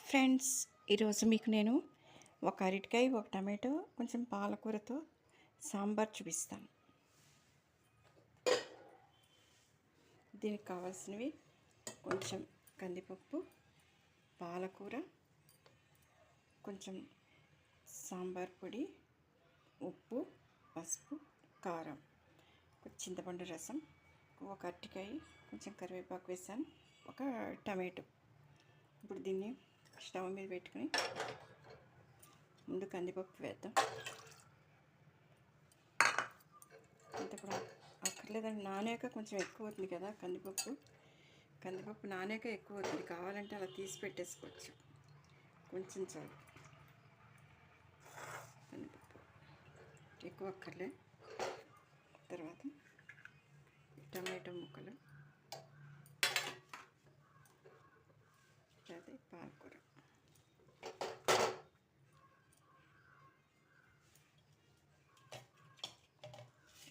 Friends, ఈరోజు మీకు నేను ఒక అరటికాయ, ఒక టమాటో, కొంచెం పాలకూరతో సాంబార్ చూపిస్తాను. దీనికి కావాల్సినవి కొంచెం కందిపప్పు, పాలకూర, కొంచెం సాంబార్ పొడి, ఉప్పు, పసుపు, కారం, చింతపండు రసం, ఒక అరటికాయ, కొంచెం కరివేపాకు వేసాను, ఒక టమాటో. ఇప్పుడు దీన్ని స్టవ్ మీద పెట్టుకుని ముందు కందిపప్పు వేద్దాం. అంత కూడా అక్కర్లేదండి, నానాక కొంచెం ఎక్కువ అవుతుంది కదా కందిపప్పు నానాక ఎక్కువ అవుతుంది. కావాలంటే అలా తీసి పెట్టేసుకోవచ్చు, కొంచెం చాలు. కందిపప్పు ఎక్కువ అక్కర్లే. తర్వాత టమాటో ముక్కలు, అదే పాలకూర.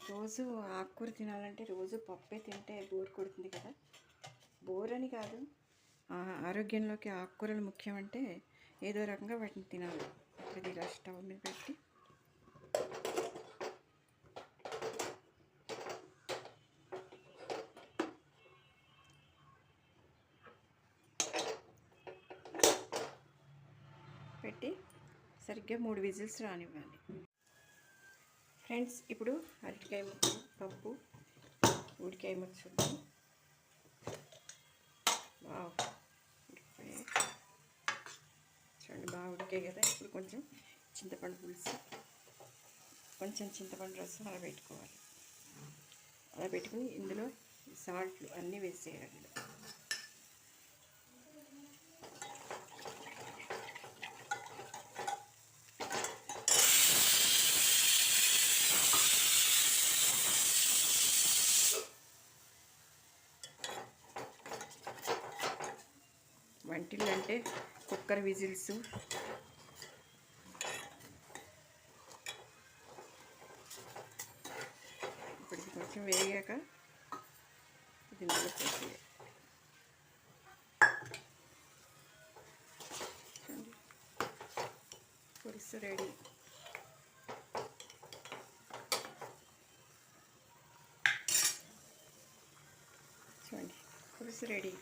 రోజు ఆకుకూర తినాలంటే రోజు పప్పే తింటే బోర్ కొడుతుంది కదా. బోర్ అని కాదు, ఆరోగ్యంలోకి ఆకుకూరలు ముఖ్యం. అంటే ఏదో రకంగా వాటిని తినాలి. ఇప్పుడు ఇలా స్టవ్ మీద పెట్టి సరిగ్గా 3 విజిల్స్ రానివ్వాలి. ఫ్రెండ్స్, ఇప్పుడు అరటికాయ ముక్కలు, పప్పు, ఉడికాయ ముక్క చూద్దాం. బాగా ఉడికిపోయాయి చూడండి, బాగా ఉడికాయి కదా. ఇప్పుడు కొంచెం చింతపండు పులుసు, కొంచెం చింతపండు రసం అలా పెట్టుకోవాలి. అలా పెట్టుకుని ఇందులో సాల్ట్లు అన్నీ వేసేయాలి. వంటిల్లు అంటే కుక్కర్ విజిల్స్. ఇప్పుడు కొంచెం వేగాక దీనిలో పోసేయాలి. పులుసు రెడీ. చూడండి, పులుసు రెడీ.